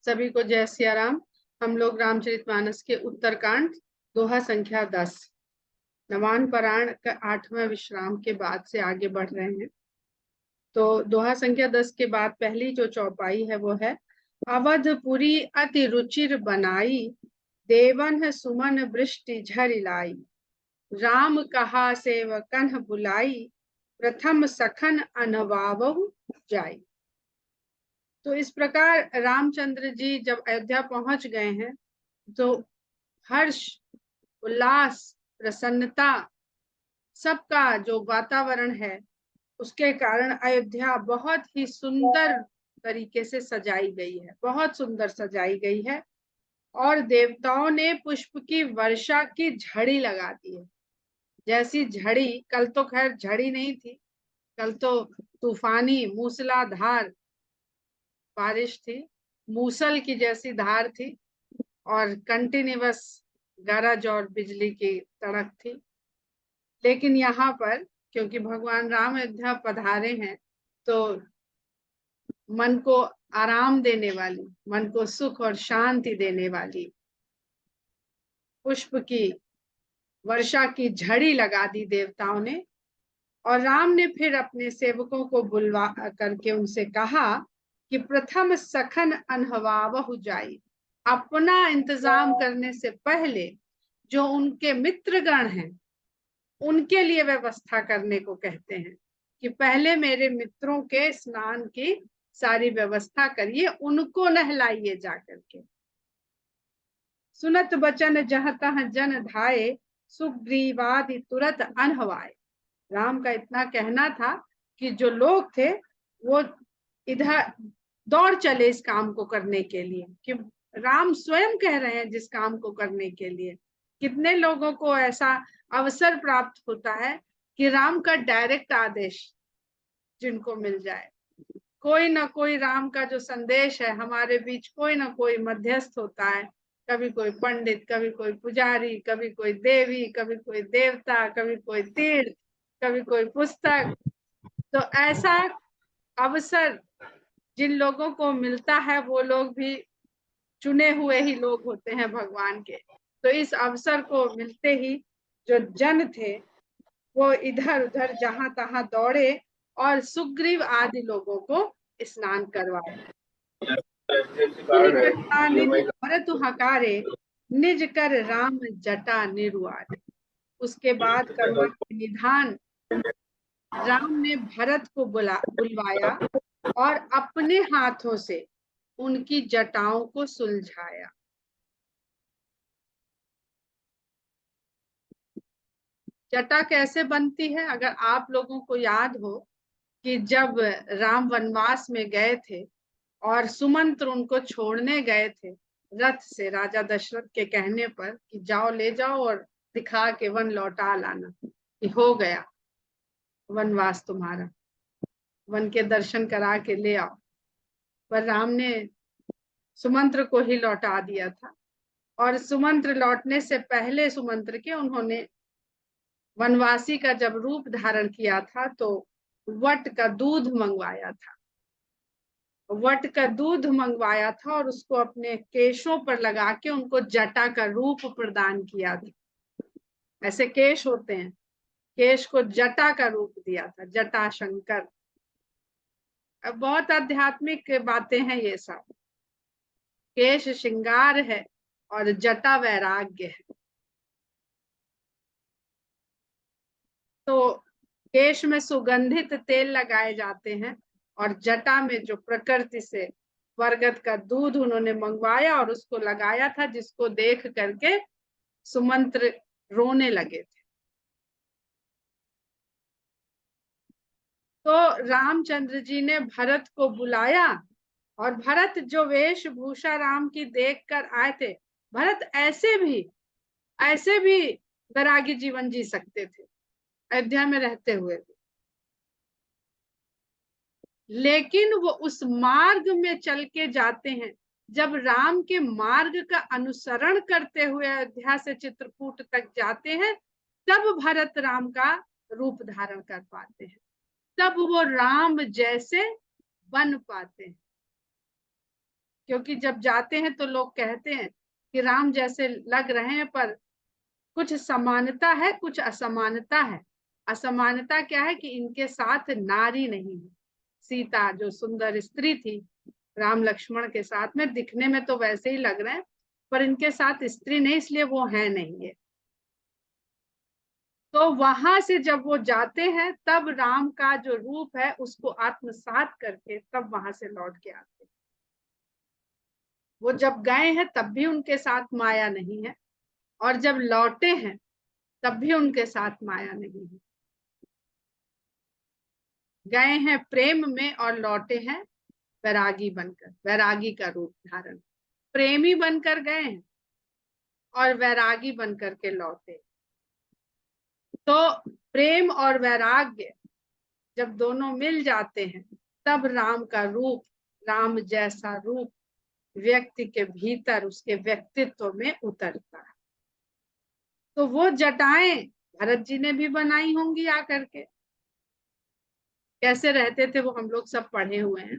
सभी को जय सिया राम। हम लोग रामचरितमानस के उत्तरकांड दोहा संख्या 10 नवान पारायण का 8वां विश्राम के बाद से आगे बढ़ रहे हैं। तो दोहा संख्या 10 के बाद पहली जो चौपाई है वो है, अवधपुरी अति रुचिर बनाई, देवन सुमन वृष्टि झरि लाई। राम कहा सेवकन बुलाई, प्रथम सखन अनवावहु जाई। तो इस प्रकार रामचंद्र जी जब अयोध्या पहुंच गए हैं तो हर्ष, उल्लास, प्रसन्नता, सबका जो वातावरण है उसके कारण अयोध्या बहुत ही सुंदर तरीके से सजाई गई है, बहुत सुंदर सजाई गई है। और देवताओं ने पुष्प की वर्षा की झड़ी लगा दी है। जैसी झड़ी, कल तो खैर झड़ी नहीं थी, कल तो तूफानी मूसलाधार बारिश थी, मूसल की जैसी धार थी और कंटिन्यूअस गरज और बिजली की तड़क थी। लेकिन यहाँ पर क्योंकि भगवान राम अयोध्या पधारे हैं तो मन को आराम देने वाली, मन को सुख और शांति देने वाली पुष्प की वर्षा की झड़ी लगा दी देवताओं ने। और राम ने फिर अपने सेवकों को बुलवा करके उनसे कहा कि प्रथम सखन अनहवावहु जाई। अपना इंतजाम करने से पहले जो उनके मित्रगण हैं उनके लिए व्यवस्था करने को कहते हैं कि पहले मेरे मित्रों के स्नान की सारी व्यवस्था करिए, उनको नहलाइए जाकर के। सुनत बचन जह तह जन धाये, सुग्रीवादि तुरत अनहवाए। राम का इतना कहना था कि जो लोग थे वो इधर दौड़ चले इस काम को करने के लिए, कि राम स्वयं कह रहे हैं जिस काम को करने के लिए। कितने लोगों को ऐसा अवसर प्राप्त होता है कि राम का डायरेक्ट आदेश जिनको मिल जाए। कोई ना कोई राम का जो संदेश है, हमारे बीच कोई ना कोई मध्यस्थ होता है, कभी कोई पंडित, कभी कोई पुजारी, कभी कोई देवी, कभी कोई देवता, कभी कोई तीर्थ, कभी कोई पुस्तक। तो ऐसा अवसर जिन लोगों को मिलता है वो लोग भी चुने हुए ही लोग होते हैं भगवान के। तो इस अवसर को मिलते ही जो जन थे वो इधर उधर जहां तहां दौड़े और सुग्रीव आदि लोगों को स्नान करवाए। भरत हकारे, निज कर राम जटा निरुआरे। उसके बाद कर्मा के निधान राम ने भरत को बुलवाया और अपने हाथों से उनकी जटाओं को सुलझाया। जटा कैसे बनती है? अगर आप लोगों को याद हो कि जब राम वनवास में गए थे और सुमंत्र उनको छोड़ने गए थे रथ से, राजा दशरथ के कहने पर कि जाओ ले जाओ और दिखा के वन लौटा लाना, कि हो गया वनवास तुम्हारा, वन के दर्शन करा के ले आओ। पर राम ने सुमंत्र को ही लौटा दिया था। और सुमंत्र लौटने से पहले सुमंत्र के उन्होंने वनवासी का जब रूप धारण किया था तो वट का दूध मंगवाया था। वट का दूध मंगवाया था और उसको अपने केशों पर लगा के उनको जटा का रूप प्रदान किया था। ऐसे केश होते हैं, केश को जटा का रूप दिया था, जटा शंकर। अब बहुत आध्यात्मिक बातें हैं ये सब। केश श्रृंगार है और जटा वैराग्य है। तो केश में सुगंधित तेल लगाए जाते हैं और जटा में जो प्रकृति से बरगद का दूध उन्होंने मंगवाया और उसको लगाया था, जिसको देख करके सुमंत्र रोने लगे थे। तो रामचंद्र जी ने भरत को बुलाया और भरत जो वेशभूषा राम की देखकर आए थे, भरत ऐसे भी वैरागी जीवन जी सकते थे अयोध्या में रहते हुए भी। लेकिन वो उस मार्ग में चल के जाते हैं, जब राम के मार्ग का अनुसरण करते हुए अयोध्या से चित्रकूट तक जाते हैं, तब भरत राम का रूप धारण कर पाते हैं, तब वो राम जैसे बन पाते हैं। क्योंकि जब जाते हैं तो लोग कहते हैं कि राम जैसे लग रहे हैं, पर कुछ समानता है, कुछ असमानता है। असमानता क्या है कि इनके साथ नारी नहीं है। सीता जो सुंदर स्त्री थी राम लक्ष्मण के साथ में, दिखने में तो वैसे ही लग रहे हैं, पर इनके साथ स्त्री नहीं, इसलिए वो है नहीं है। तो वहां से जब वो जाते हैं तब राम का जो रूप है उसको आत्मसात करके तब वहां से लौट के आते हैं। वो जब गए हैं तब भी उनके साथ माया नहीं है, और जब लौटे हैं तब भी उनके साथ माया नहीं है। गए हैं प्रेम में और लौटे हैं वैरागी बनकर, वैरागी का रूप धारण। प्रेमी बनकर गए हैं और वैरागी बनकर के लौटे। तो प्रेम और वैराग्य जब दोनों मिल जाते हैं तब राम का रूप, राम जैसा रूप व्यक्ति के भीतर उसके व्यक्तित्व में उतरता है। तो वो जटाएं भरत जी ने भी बनाई होंगी आकर के, कैसे रहते थे वो हम लोग सब पढ़े हुए हैं।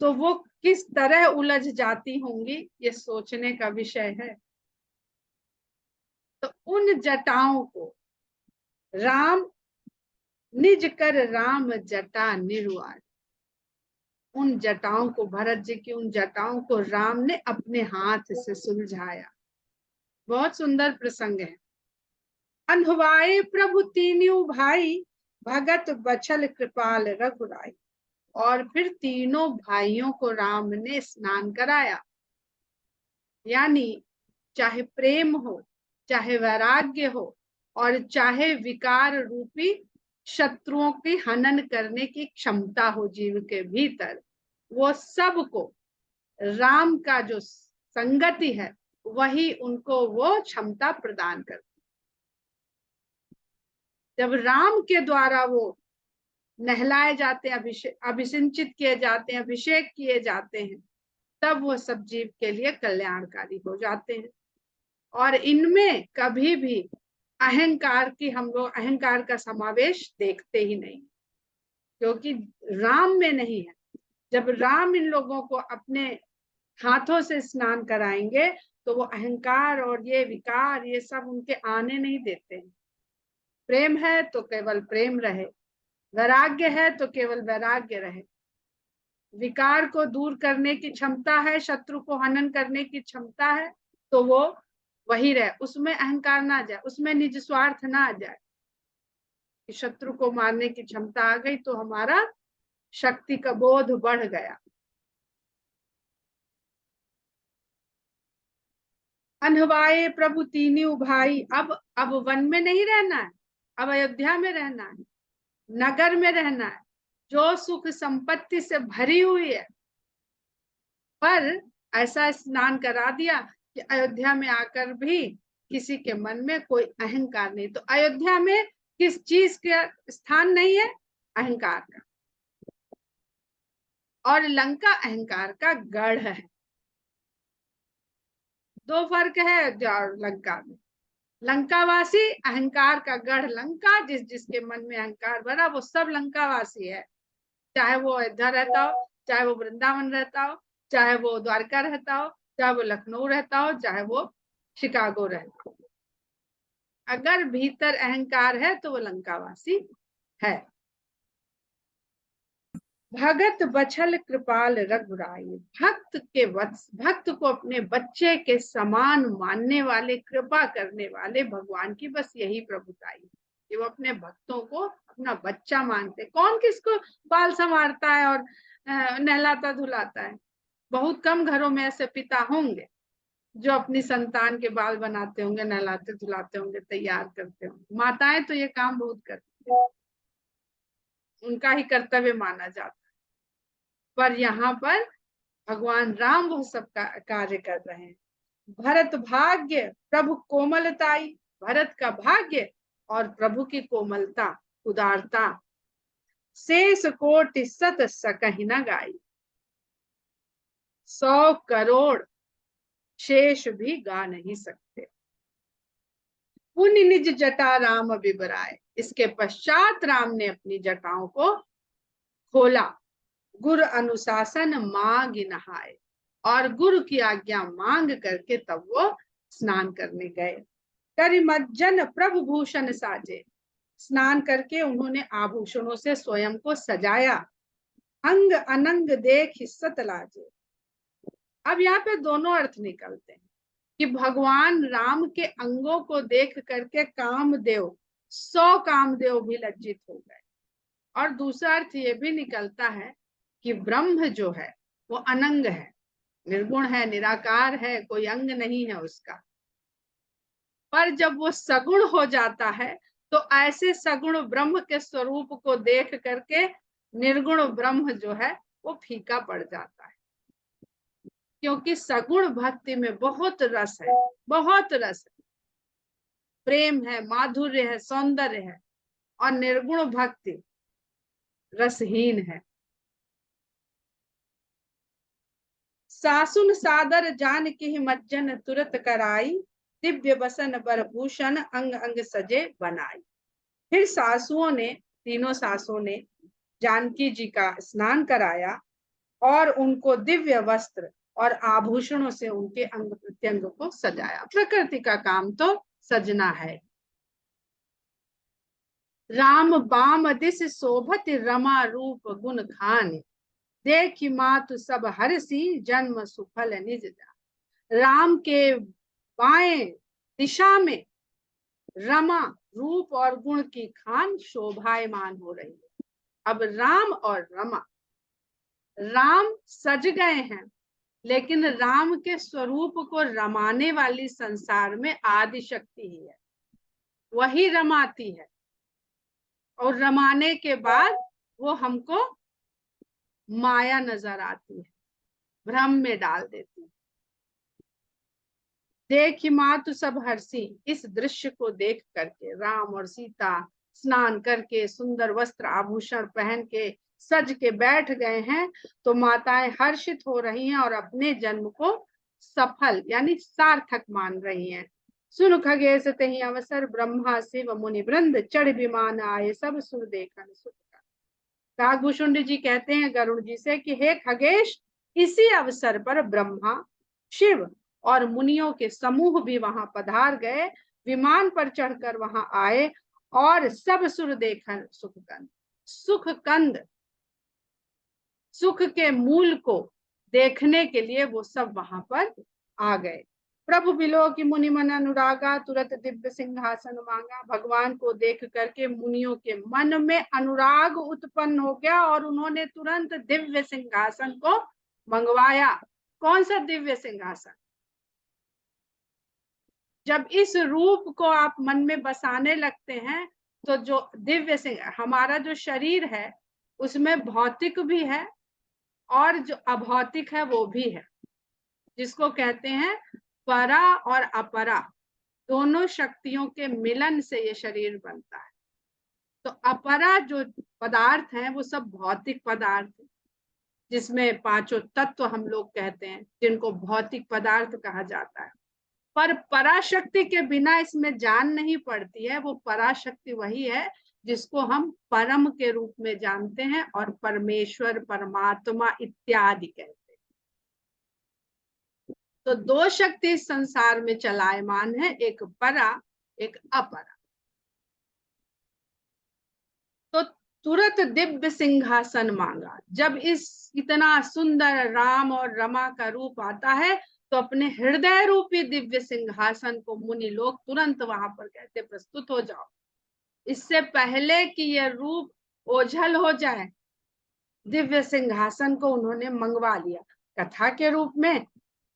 तो वो किस तरह उलझ जाती होंगी ये सोचने का विषय है। तो उन जटाओं को राम निज कर राम जटा निर्वाण, उन जटाओं को, भरत जी की उन जटाओं को राम ने अपने हाथ से सुलझाया। बहुत सुंदर प्रसंग है। अनहुआए प्रभु तीनों भाई, भगत बछल कृपाल रघुराई। और फिर तीनों भाइयों को राम ने स्नान कराया। यानी चाहे प्रेम हो, चाहे वैराग्य हो, और चाहे विकार रूपी शत्रुओं की हनन करने की क्षमता हो जीव के भीतर, वो सबको राम का जो संगति है वही उनको वो क्षमता प्रदान करती। जब राम के द्वारा वो नहलाए जाते हैं, अभिषिंचित किए जाते हैं, अभिषेक किए जाते हैं, तब वो सब जीव के लिए कल्याणकारी हो जाते हैं। और इनमें कभी भी अहंकार की, हम लोग अहंकार का समावेश देखते ही नहीं, क्योंकि राम में नहीं है। जब राम इन लोगों को अपने हाथों से स्नान कराएंगे तो वो अहंकार और ये विकार ये सब उनके आने नहीं देते हैं। प्रेम है तो केवल प्रेम रहे, वैराग्य है तो केवल वैराग्य रहे, विकार को दूर करने की क्षमता है, शत्रु को हनन करने की क्षमता है, तो वो वही रहे, उसमें अहंकार ना जाए, उसमें निज स्वार्थ ना आ जाए कि शत्रु को मारने की क्षमता आ गई तो हमारा शक्ति का बोध बढ़ गया। अनहवाए प्रभु तीनों भाई, अब वन में नहीं रहना है, अब अयोध्या में रहना है, नगर में रहना है, जो सुख संपत्ति से भरी हुई है। पर ऐसा स्नान करा दिया कि अयोध्या में आकर भी किसी के मन में कोई अहंकार नहीं। तो अयोध्या में किस चीज का स्थान नहीं है? अहंकार का। और लंका अहंकार का गढ़ है। दो फर्क है अयोध्या और लंका में। लंकावासी अहंकार का गढ़ लंका, जिसके मन में अहंकार भरा वो सब लंकावासी है, चाहे वो अयोध्या रहता हो, चाहे वो वृंदावन रहता हो, चाहे वो द्वारका रहता हो, चाहे वो लखनऊ रहता हो, चाहे वो शिकागो रहता हो। अगर भीतर अहंकार है तो वो लंकावासी है। भगत बछल कृपाल रघुराई, भक्त को अपने बच्चे के समान मानने वाले, कृपा करने वाले भगवान की बस यही प्रभुताई कि वो अपने भक्तों को अपना बच्चा मानते। कौन किसको बाल संवारता है और नहलाता धुलाता है? बहुत कम घरों में ऐसे पिता होंगे जो अपनी संतान के बाल बनाते होंगे, नहलाते धुलाते होंगे, तैयार करते होंगे। माताएं तो ये काम बहुत करती है, उनका ही कर्तव्य माना जाता है। पर यहाँ पर भगवान राम वो सब का कार्य कर रहे हैं। भरत भाग्य प्रभु कोमलताई, भरत का भाग्य और प्रभु की कोमलता, उदारता, शेष कोटि सत सकहि न गाई, 100 करोड़ शेष भी गा नहीं सकते। पुण्य निज जटा राम बिबराए, इसके पश्चात राम ने अपनी जटाओं को खोला। गुर अनुशासन मांग नहाए, और गुरु की आज्ञा मांग करके तब वो स्नान करने गए। करिमज्जन प्रभु भूषण साजे, स्नान करके उन्होंने आभूषणों से स्वयं को सजाया। अंग अनंग देख हिस्सत लाजे। अब यहाँ पे दोनों अर्थ निकलते हैं कि भगवान राम के अंगों को देख करके कामदेव, 100 कामदेव भी लज्जित हो गए। और दूसरा अर्थ ये भी निकलता है कि ब्रह्म जो है वो अनंग है, निर्गुण है, निराकार है, कोई अंग नहीं है उसका। पर जब वो सगुण हो जाता है तो ऐसे सगुण ब्रह्म के स्वरूप को देख करके निर्गुण ब्रह्म जो है वो फीका पड़ जाता है। क्योंकि सगुण भक्ति में बहुत रस है, बहुत रस है, प्रेम है, माधुर्य है, सौंदर्य है, और निर्गुण भक्ति रसहीन है। सासुन सादर जान की मज्जन तुरत कराई, दिव्य बसन बरभूषण अंग अंग सजे बनाई। फिर सासुओं ने, तीनों सासुओं ने जानकी जी का स्नान कराया और उनको दिव्य वस्त्र और आभूषणों से उनके अंग प्रत्यंग को सजाया। प्रकृति का काम तो सजना है। राम बाम दिस शोभत रमा रूप गुण खान, देखी मातु सब हरसी जन्म सुफल निज दान। राम के बाएं दिशा में रमा रूप और गुण की खान शोभायमान हो रही है। अब राम और रमा, राम सज गए हैं, लेकिन राम के स्वरूप को रमाने वाली संसार में आदि शक्ति ही है, वही रमाती है। और रमाने के बाद वो हमको माया नजर आती है, भ्रम में डाल देती है। देखी मातु सब हर्षी, इस दृश्य को देख करके राम और सीता स्नान करके सुंदर वस्त्र आभूषण पहन के सज के बैठ गए हैं, तो माताएं हर्षित हो रही हैं और अपने जन्म को सफल यानी सार्थक मान रही हैं। सुन खगेश तहि अवसर, ब्रह्मा शिव मुनि वृंद चढ़ विमान आए, सब सुर देखन सुख। काकभूषुंड जी कहते हैं गरुड़ जी से कि हे खगेश, इसी अवसर पर ब्रह्मा, शिव और मुनियों के समूह भी वहां पधार गए, विमान पर चढ़कर वहां आए और सब सुर देखन सुखकंद, सुखकंद सुख के मूल को देखने के लिए वो सब वहां पर आ गए। प्रभु बिलो की मुनि मन अनुरागा, तुरंत दिव्य सिंहासन मांगा। भगवान को देख करके मुनियों के मन में अनुराग उत्पन्न हो गया और उन्होंने तुरंत दिव्य सिंहासन को मंगवाया। कौन सा दिव्य सिंहासन? जब इस रूप को आप मन में बसाने लगते हैं तो जो दिव्य सिंह, हमारा जो शरीर है उसमें भौतिक भी है और जो अभौतिक है वो भी है, जिसको कहते हैं परा और अपरा, दोनों शक्तियों के मिलन से ये शरीर बनता है। तो अपरा जो पदार्थ है वो सब भौतिक पदार्थ है, जिसमें पांचों तत्व हम लोग कहते हैं, जिनको भौतिक पदार्थ कहा जाता है। पर पराशक्ति के बिना इसमें जान नहीं पड़ती है। वो पराशक्ति वही है जिसको हम परम के रूप में जानते हैं और परमेश्वर, परमात्मा इत्यादि कहते हैं। तो दो शक्ति इस संसार में चलायमान है, एक परा, एक अपरा। तो तुरंत दिव्य सिंहासन मांगा। जब इस इतना सुंदर राम और रमा का रूप आता है तो अपने हृदय रूपी दिव्य सिंहासन को मुनि लोग तुरंत वहां पर कहते प्रस्तुत हो जाओ। इससे पहले कि यह रूप ओझल हो जाए, दिव्य सिंहासन को उन्होंने मंगवा लिया कथा के रूप में।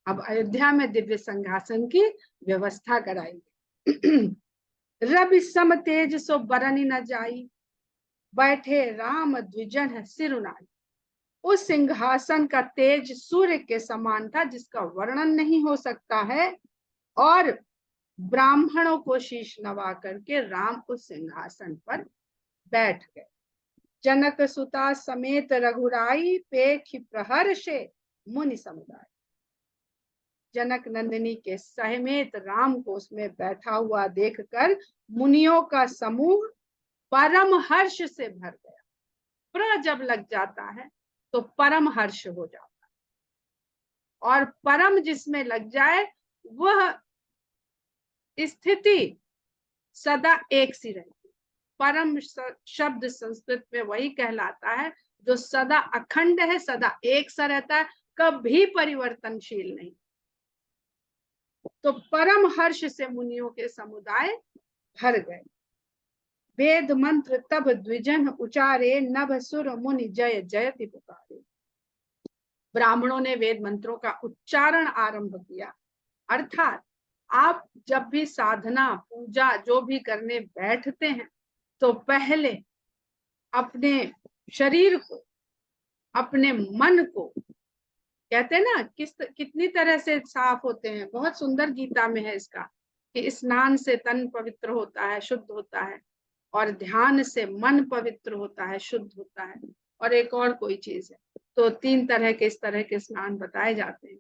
अब अयोध्या में दिव्य सिंहासन की व्यवस्था कराई। रवि सम तेज सो बरनी न जाई, बैठे राम द्विजन सिरुनाई। उस सिंहासन का तेज सूर्य के समान था, जिसका वर्णन नहीं हो सकता है, और ब्राह्मणों को शीश नवा करके राम उस सिंहासन पर बैठ गए। जनक सुता समेत रघुराई, पेख प्रहर से मुनि समुदाय। जनक नंदिनी के समेत राम को उसमें बैठा हुआ देखकर मुनियों का समूह परम हर्ष से भर गया। प्र जब लग जाता है तो परम हर्ष हो जाता है। और परम जिसमें लग जाए वह स्थिति सदा एक सी रहती। परम शब्द संस्कृत में वही कहलाता है जो सदा अखंड है, सदा एक सा रहता है, कभी परिवर्तनशील नहीं। तो परम हर्ष से मुनियों के समुदाय भर गए। वेद मंत्र तब द्विजन उचारे, नभ सुर मुनि जय जयति पुकारे। ब्राह्मणों ने वेद मंत्रों का उच्चारण आरंभ किया। अर्थात आप जब भी साधना पूजा जो भी करने बैठते हैं तो पहले अपने शरीर को, अपने मन को, कहते हैं ना कितनी तरह से साफ होते हैं, बहुत सुंदर गीता में है इसका कि स्नान से तन पवित्र होता है, शुद्ध होता है, और ध्यान से मन पवित्र होता है, शुद्ध होता है, और एक और कोई चीज है। तो 3 तरह के इस तरह के स्नान बताए जाते हैं।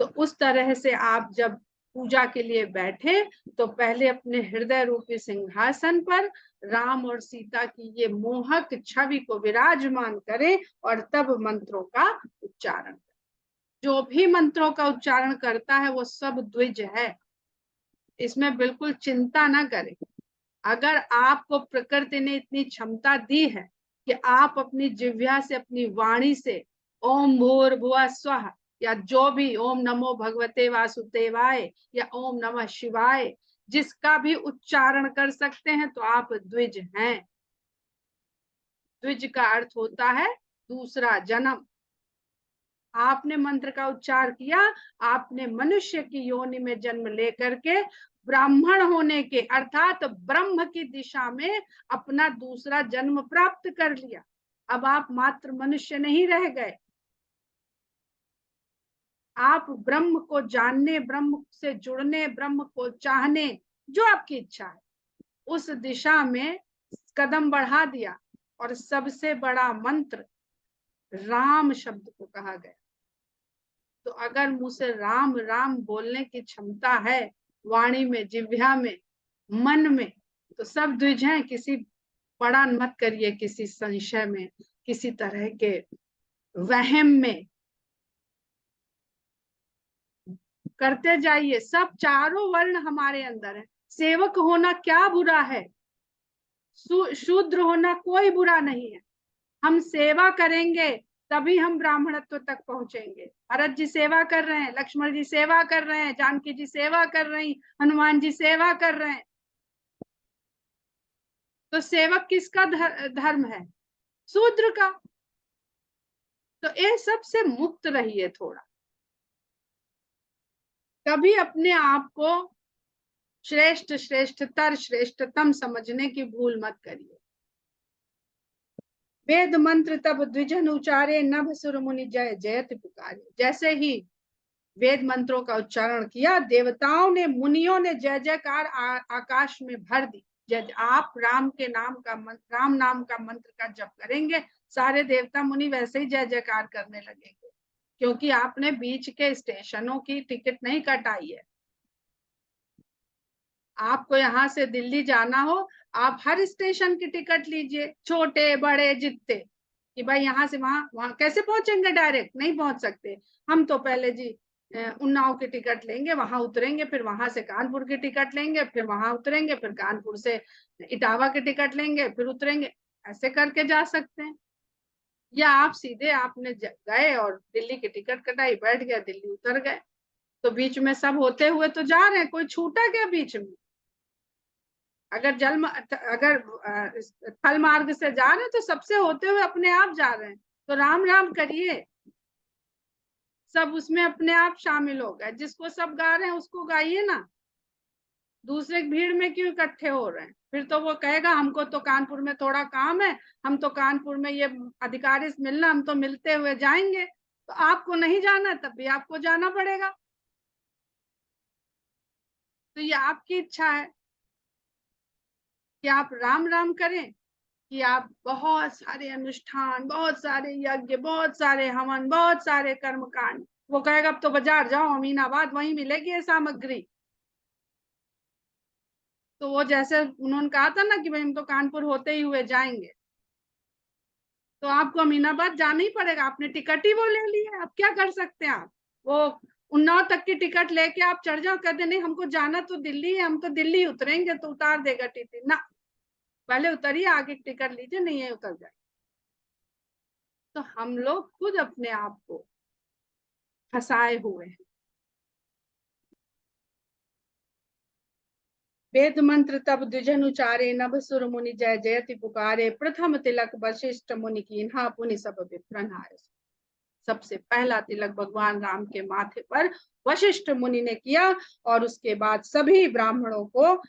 तो उस तरह से आप जब पूजा के लिए बैठे तो पहले अपने हृदय रूपी सिंहासन पर राम और सीता की ये मोहक छवि को विराजमान करें और तब मंत्रों का उच्चारण करें। जो भी मंत्रों का उच्चारण करता है वो सब द्विज है, इसमें बिल्कुल चिंता ना करें। अगर आपको प्रकृति ने इतनी क्षमता दी है कि आप अपनी जिह्वा से, अपनी वाणी से ओम भूर्भुवः स्वः या जो भी ओम नमो भगवते वासुदेवाय या ओम नमः शिवाय जिसका भी उच्चारण कर सकते हैं तो आप द्विज हैं। द्विज का अर्थ होता है दूसरा जन्म। आपने मंत्र का उच्चार किया, आपने मनुष्य की योनि में जन्म लेकर के ब्राह्मण होने के अर्थात ब्रह्म की दिशा में अपना दूसरा जन्म प्राप्त कर लिया। अब आप मात्र मनुष्य नहीं रह गए, आप ब्रह्म को जानने, ब्रह्म से जुड़ने, ब्रह्म को चाहने, जो आपकी इच्छा है उस दिशा में कदम बढ़ा दिया। और सबसे बड़ा मंत्र राम शब्द को कहा गया। तो अगर मुंह से राम राम बोलने की क्षमता है, वाणी में, जिह्वा में, मन में, तो सब द्विज हैं। किसी बड़ा मत करिए, किसी संशय में, किसी तरह के वहम में करते जाइए। सब चारों वर्ण हमारे अंदर है। सेवक होना क्या बुरा है, शूद्र होना कोई बुरा नहीं है। हम सेवा करेंगे तभी हम ब्राह्मणत्व तक पहुंचेंगे। भरत जी सेवा कर रहे हैं, लक्ष्मण जी सेवा कर रहे हैं, जानकी जी सेवा कर रही, हनुमान जी सेवा कर रहे हैं। तो सेवक किसका धर्म है? शूद्र का। तो ये सबसे मुक्त रहिए थोड़ा। कभी अपने आप को श्रेष्ठ, श्रेष्ठतर, श्रेष्ठतम समझने की भूल मत करिए। वेद मंत्र तब द्विजन उचारे, नभ सुर मुनि जय जयति पुकारे। जैसे ही वेद मंत्रों का उच्चारण किया, देवताओं ने, मुनियों ने जय जयकार आकाश में भर दी। जब आप राम के नाम का राम नाम का मंत्र का जप करेंगे, सारे देवता मुनि वैसे ही जय जयकार करने लगेंगे, क्योंकि आपने बीच के स्टेशनों की टिकट नहीं कटाई है। आपको यहाँ से दिल्ली जाना हो, आप हर स्टेशन की टिकट लीजिए, छोटे बड़े जितने, कि भाई यहाँ से वहां कैसे पहुंचेंगे, डायरेक्ट नहीं पहुंच सकते। हम तो पहले जी उन्नाव की टिकट लेंगे, वहां उतरेंगे, फिर वहां से कानपुर की टिकट लेंगे, फिर वहां उतरेंगे, फिर कानपुर से इटावा की टिकट लेंगे, फिर उतरेंगे। ऐसे करके जा सकते हैं। या आप सीधे आपने गए और दिल्ली की टिकट कटाई, बैठ गया, दिल्ली उतर गए। तो बीच में सब होते हुए तो जा रहे हैं, कोई छूटा क्या बीच में? अगर थल मार्ग से जा रहे हैं तो सबसे होते हुए अपने आप जा रहे हैं। तो राम राम करिए, सब उसमें अपने आप शामिल हो गए। जिसको सब गा रहे हैं उसको गाइए ना, दूसरे भीड़ में क्यों इकट्ठे हो रहे हैं? फिर तो वो कहेगा हमको तो कानपुर में थोड़ा काम है, हम तो कानपुर में ये अधिकारी से मिलना, हम तो मिलते हुए जाएंगे। तो आपको नहीं जाना तब भी आपको जाना पड़ेगा। तो ये आपकी इच्छा है कि आप राम राम करें, कि आप बहुत सारे अनुष्ठान, बहुत सारे यज्ञ, बहुत सारे हवन, बहुत सारे कर्मकांड। वो कहेगा अब तो बाजार जाओ अमीनाबाद, वहीं मिलेगी ये सामग्री। तो वो जैसे उन्होंने कहा था ना कि भाई हम तो कानपुर होते ही हुए जाएंगे, तो आपको अमीनाबाद जाना ही पड़ेगा। आपने टिकट ही वो ले ली है, अब क्या कर सकते हैं आप? वो उन्नाव तक की टिकट लेके आप चढ़ जाओ, कहते नहीं हमको जाना तो दिल्ली है, हम तो दिल्ली उतरेंगे, तो उतार देगा टीटी ना, पहले उतरिए, आगे टिकट लीजिए, नहीं है उतर जाए। तो हम लोग खुद अपने आप को फंसाए हुए हैं। वेद मंत्र तब द्विजन उचारे, नभ सुर मुनि जय जयति पुकारे, प्रथम तिलक वशिष्ठ मुनि कीन्हा, पुनि सब विप्रन आए। सबसे पहला तिलक भगवान राम के माथे पर वशिष्ठ मुनि ने किया, और उसके बाद सभी ब्राह्मणों को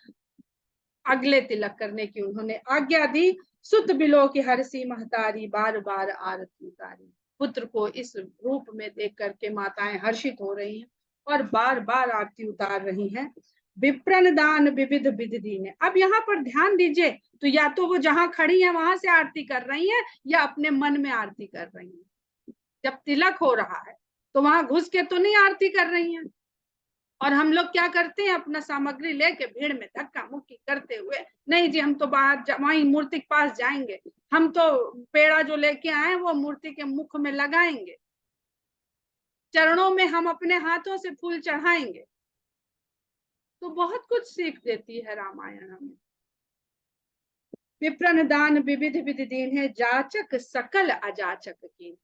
अगले तिलक करने की उन्होंने आज्ञा दी। सुत बिलो की हरसी महतारी, बार बार आरती उतारी। पुत्र को इस रूप में देख करके माताएं हर्षित हो रही हैं और बार बार आरती उतार रही हैं। विप्रन दान विविध विधि दीने। अब यहाँ पर ध्यान दीजिए, तो या तो वो जहां खड़ी है वहां से आरती कर रही है, या अपने मन में आरती कर रही है। जब तिलक हो रहा है तो वहां घुस के तो नहीं आरती कर रही हैं। और हम लोग क्या करते हैं, अपना सामग्री लेके भीड़ में धक्का मुक्की करते हुए, नहीं जी हम तो बाहर वहीं मूर्ति के पास जाएंगे, हम तो पेड़ा जो लेके आए वो मूर्ति के मुख में लगाएंगे, चरणों में हम अपने हाथों से फूल चढ़ाएंगे। तो बहुत कुछ सीख देती है रामायण हमें। विप्रन दान विविध विधि दीन है, जाचक सकल अजाचक की।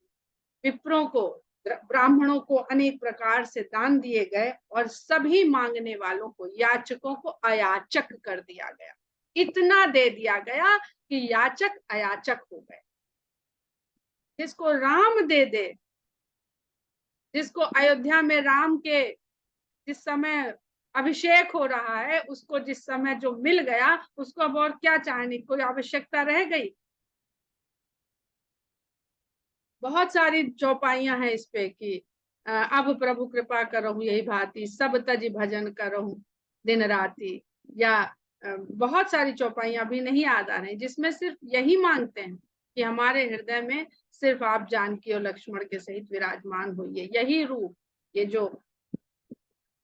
विप्रों को, ब्राह्मणों को अनेक प्रकार से दान दिए गए, और सभी मांगने वालों को, याचकों को अयाचक कर दिया गया। इतना दे दिया गया कि याचक अयाचक हो गए। जिसको राम दे दे, जिसको अयोध्या में राम के जिस समय अभिषेक हो रहा है, उसको जिस समय जो मिल गया, उसको अब और क्या चाहने, कोई आवश्यकता रह गई? बहुत सारी चौपाइयां हैं इस पे कि अब प्रभु कृपा करहु यही भांति, सब तज भजन करहु दिन राति, या बहुत सारी चौपाइयां अभी नहीं याद आ रही, जिसमें सिर्फ यही मांगते हैं कि हमारे हृदय में सिर्फ आप जानकी और लक्ष्मण के सहित विराजमान होइए। यही रूप, ये जो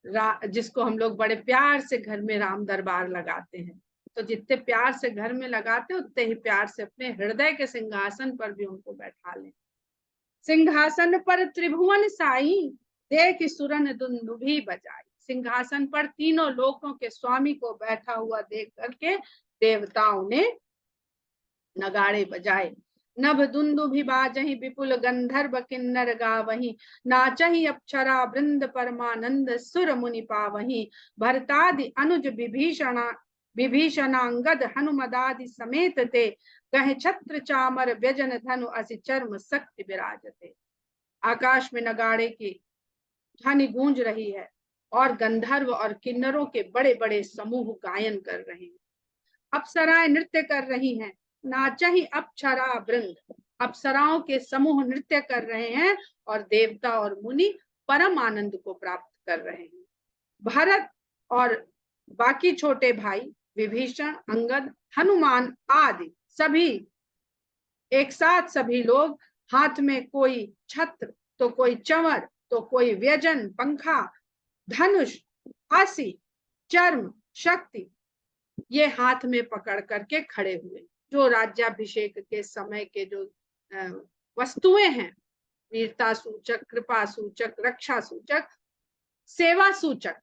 जिसको हम लोग बड़े प्यार से घर में राम दरबार लगाते हैं, तो जितने प्यार से घर में लगाते उतने ही प्यार से अपने हृदय के सिंहासन पर भी उनको बैठा लें। सिंहासन पर त्रिभुवन साई, देख सुरन दुंदुभी बजाई। सिंहासन पर तीनों लोकों के स्वामी को बैठा हुआ देख करके देवताओं ने नगाड़े बजाए। नभ दुंदुभि बाजहि, विपुल गंधर्व किन्नर गावहि, नाचहि अप्सरा वृंद परमानंद, सुर मुनि पावहि। भरतादि अनुज विभीषणांगद, हनुमदादि समेत ते, कहे छत्र चामर व्यजन धनु, असि चर्म शक्ति विराजते। आकाश में नगाड़े की ध्वनि गूंज रही है, और गंधर्व और किन्नरों के बड़े बड़े समूह गायन कर रहे हैं। अप्सराएं नृत्य कर रही हैं, नाचहि अप्सरा वृंद। अप्सराओं के समूह नृत्य कर रहे हैं, और देवता और मुनि परम आनंद को प्राप्त कर रहे हैं। भरत और बाकी छोटे भाई विभीषण, अंगद, हनुमान आदि सभी एक साथ, सभी लोग हाथ में कोई छत्र, तो कोई चंवर, तो कोई व्यजन पंखा, धनुष, हासी, चर्म, शक्ति, ये हाथ में पकड़ करके खड़े हुए। जो राज्याभिषेक के समय के जो वस्तुएं हैं, वीरता सूचक, कृपा सूचक, रक्षा सूचक, सेवा सूचक,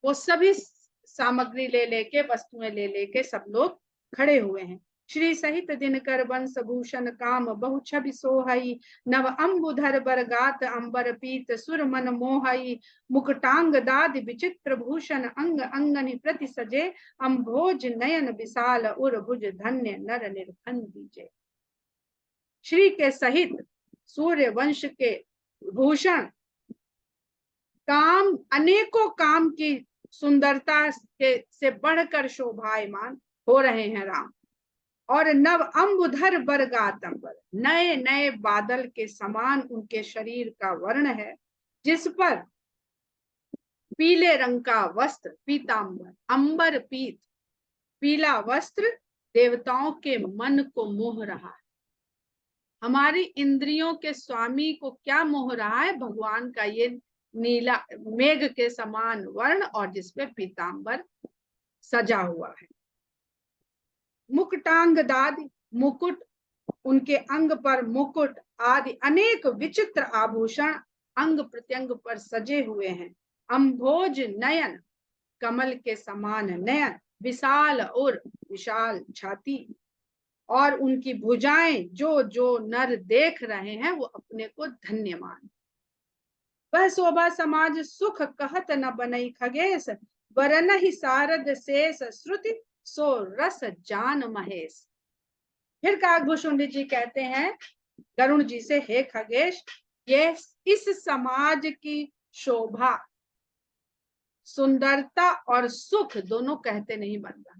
वो सभी सामग्री ले लेके, वस्तुएं ले लेके सब लोग खड़े हुए हैं। श्री सहित दिनकर वंश भूषण, काम बहु छवि सोहई, नव अंबुधर बरगात अंबर पीत, सुर मन मोहई। मुकुटांग दाद विचित्र भूषण, अंग अंगनि प्रति सजे, अम्भोज नयन विशाल, उर भुज धन्य नर निर्भन दीजे। श्री के सहित सूर्य वंश के भूषण, काम, अनेकों काम की सुंदरता के से बढ़कर शोभायमान हो रहे हैं राम। और नव अंबुधर बरगातंबर, नए नए बादल के समान उनके शरीर का वर्ण है, जिस पर पीले रंग का वस्त्र, पीतांबर, अंबर पीत, पीला वस्त्र देवताओं के मन को मोह रहा है। हमारी इंद्रियों के स्वामी को क्या मोह रहा है? भगवान का ये नीला मेघ के समान वर्ण, और जिसपे पीतांबर सजा हुआ है। मुकुटांग दादि, मुकुट, उनके अंग पर मुकुट आदि अनेक विचित्र आभूषण अंग प्रत्यंग पर सजे हुए हैं। अम्भोज नयन, कमल के समान नयन, विशाल और विशाल छाती, और उनकी भुजाएं जो जो नर देख रहे हैं वो अपने को धन्य मान। वह शोभा समाज सुख कहत न बनई खगेश, वरन ही सारद शेष श्रुति सो रस जान महेश। फिर काकभूषुंडी जी कहते हैं गरुण जी से, हे खगेश, ये इस समाज की शोभा, सुंदरता और सुख दोनों कहते नहीं बन रहा।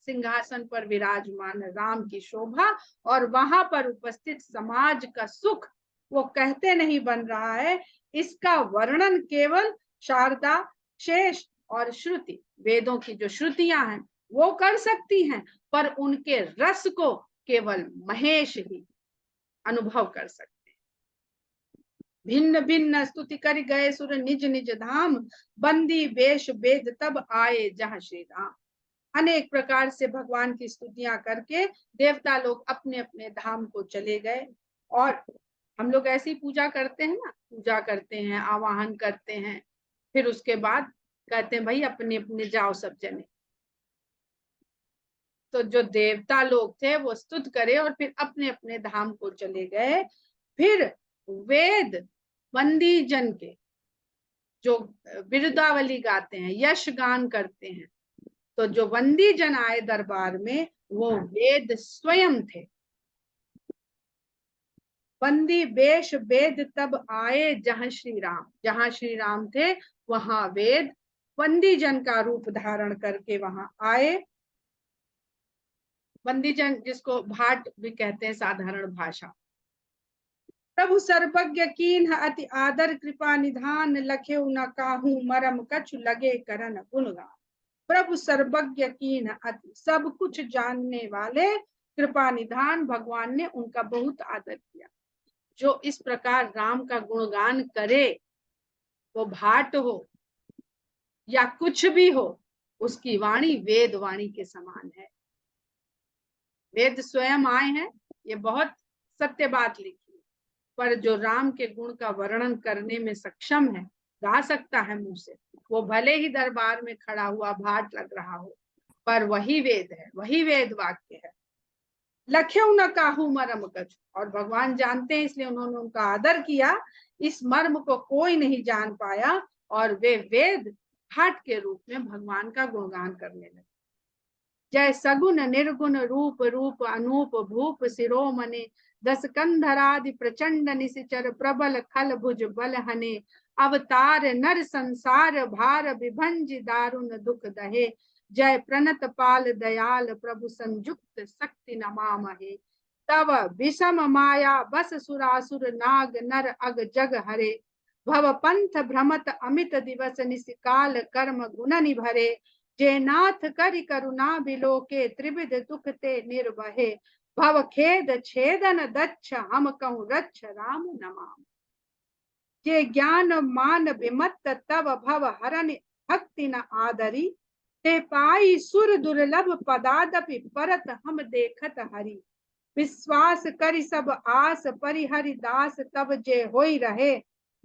सिंहासन पर विराजमान राम की शोभा और वहां पर उपस्थित समाज का सुख वो कहते नहीं बन रहा है। इसका वर्णन केवल शारदा, शेष और श्रुति, वेदों की जो श्रुतियां हैं वो कर सकती हैं, पर उनके रस को केवल महेश ही अनुभव कर सकते हैं। भिन्न भिन्न स्तुति कर गए सुर निज निज धाम, बंदी वेश वेद तब आए जहां श्री राम। अनेक प्रकार से भगवान की स्तुतियां करके देवता लोग अपने अपने धाम को चले गए। और हम लोग ऐसी पूजा करते हैं ना, पूजा करते हैं, आवाहन करते हैं, फिर उसके बाद कहते हैं भाई अपने अपने जाओ सब जने। तो जो देवता लोग थे वो स्तुत करे और फिर अपने अपने धाम को चले गए। फिर वेद बंदी जन के जो बिरुदावली गाते हैं, यश गान करते हैं, तो जो बंदी जन आए दरबार में वो वेद स्वयं थे। बंदी वेश वेद तब आए जहां श्री राम, जहां श्री राम थे वहां वेद बंदी जन का रूप धारण करके वहां आए। बंदी जन जिसको भाट भी कहते हैं, साधारण भाषा। प्रभु सर्वज्ञ कीन्ह अति आदर कृपा निधान, लखे न काहू मरम कछु लगे करन गुणगान। प्रभु सर्वज्ञ कीन्ह अति, सब कुछ जानने वाले, कृपा निधान, भगवान ने उनका बहुत आदर किया। जो इस प्रकार राम का गुणगान करे, वो भाट हो या कुछ भी हो, उसकी वाणी वेद वाणी के समान है। वेद स्वयं आए हैं, ये बहुत सत्य बात लिखी, पर जो राम के गुण का वर्णन करने में सक्षम है, गा सकता है मुंह से, वो भले ही दरबार में खड़ा हुआ भाट लग रहा हो, पर वही वेद है, वही वेद वाक्य है। लख्यऊ न काहू मरम कछु, और भगवान जानते हैं इसलिए उन्होंने उनका आदर किया। इस मर्म को कोई नहीं जान पाया और वे वेद भाट के रूप में भगवान का गुणगान करने लगे। जय सगुन निर्गुण रूप, रूप अनूप भूप शिरोमणि, दस कंधरादि प्रचंड निशिचर, प्रबल खल भुज बल हने, अवतार नर संसार भार विभंज दारुण दुख दहे। जय प्रणत पाल दयाल प्रभु संयुक्त शक्ति नमामहे, तव विषम माया बस सुरासुर नाग नर अग जग हरे, भव पंथ भ्रमत अमित दिवस निशिकाल कर्म गुण निभरे, जे नाथ करि करुणा बिलोके त्रिविध दुख ते निर्वहे, भव खेद छेदन दच्छ हम कहूँ रच्छ राम नमाम। जे ज्ञान मान विमत्त तब भव हरन भक्ति न आदरी, ते पाई सुर दुर्लभ पदादपि परत हम देखत हरि, विश्वास करि सब आस परिहरि दास तब जे होई रहे,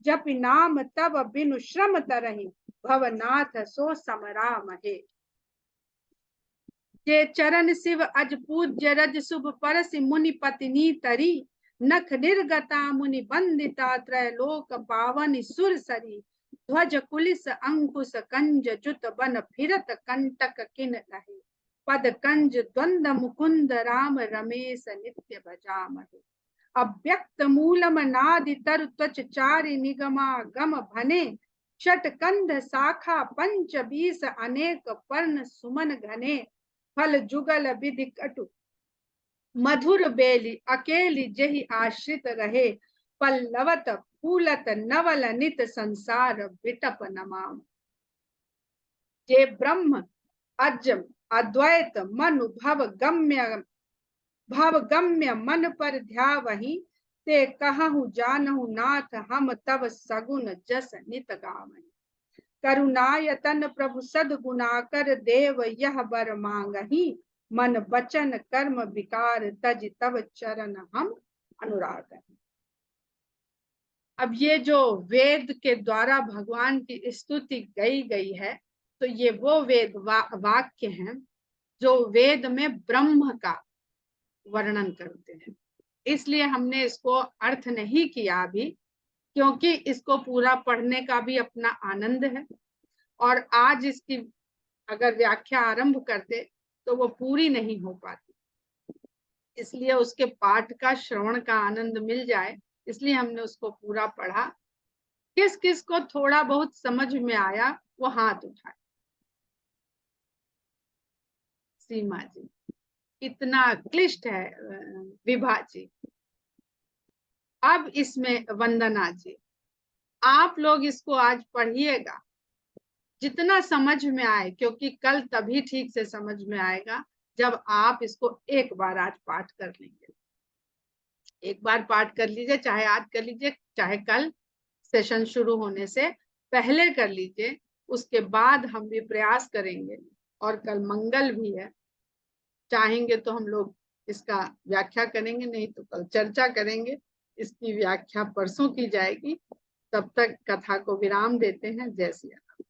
जप नाम तब बिनु श्रम तरहि, भवनाथ सो समराम है। जे चरण शिव अज पूज्य रज शुभ परस मुनि पत्नी तरी, नख निर्गता मुनि बंदिता त्रैलोक पावन सुर सरी, ध्वज कुलिस अंकुश कंज जुत बन फिरत कंटक किन लहे, पद कंज द्वंद मुकुंद राम रमेश नित्य भजामहे, अव्यक्त मूलम नादि तरु त्वच चारि निगमा गम भने, षट कंध शाखा पंच बीस अनेक पर्ण सुमन घने, फल जुगल विधि कटु मधुर बेली, अकेली जहि आश्रित रहे, पल्लवत फूलत नवल नित संसार विटप नमाम। जे ब्रह्म अजम अद्वैत मनु भव गम्य मन पर ध्यावहि, ते कहहु जानहु नाथ हम तव सगुन जस नित गावहि, करुणायतन प्रभु सद्गुणाकर देव यह बर मांगहि, मन वचन कर्म विकार तज तव चरण हम अनुराग। अब ये जो वेद के द्वारा भगवान की स्तुति गई गई है, तो ये वो वेद वाक्य हैं जो वेद में ब्रह्म का वर्णन करते हैं। इसलिए हमने इसको अर्थ नहीं किया अभी, क्योंकि इसको पूरा पढ़ने का भी अपना आनंद है, और आज इसकी अगर व्याख्या आरंभ करते तो वो पूरी नहीं हो पाती। इसलिए उसके पाठ का श्रवण का आनंद मिल जाए, इसलिए हमने उसको पूरा पढ़ा। किस किस को थोड़ा बहुत समझ में आया वो हाथ उठाए। सीमा जी, इतना क्लिष्ट है विभा जी। अब इसमें वंदना जी, आप लोग इसको आज पढ़िएगा जितना समझ में आए, क्योंकि कल तभी ठीक से समझ में आएगा जब आप इसको एक बार आज पाठ कर लेंगे। एक बार पाठ कर लीजिए, चाहे आज कर लीजिए, चाहे कल सेशन शुरू होने से पहले कर लीजिए। उसके बाद हम भी प्रयास करेंगे, और कल मंगल भी है, चाहेंगे तो हम लोग इसका व्याख्या करेंगे, नहीं तो कल चर्चा करेंगे। इसकी व्याख्या परसों की जाएगी। तब तक कथा को विराम देते हैं। जय सिया राम।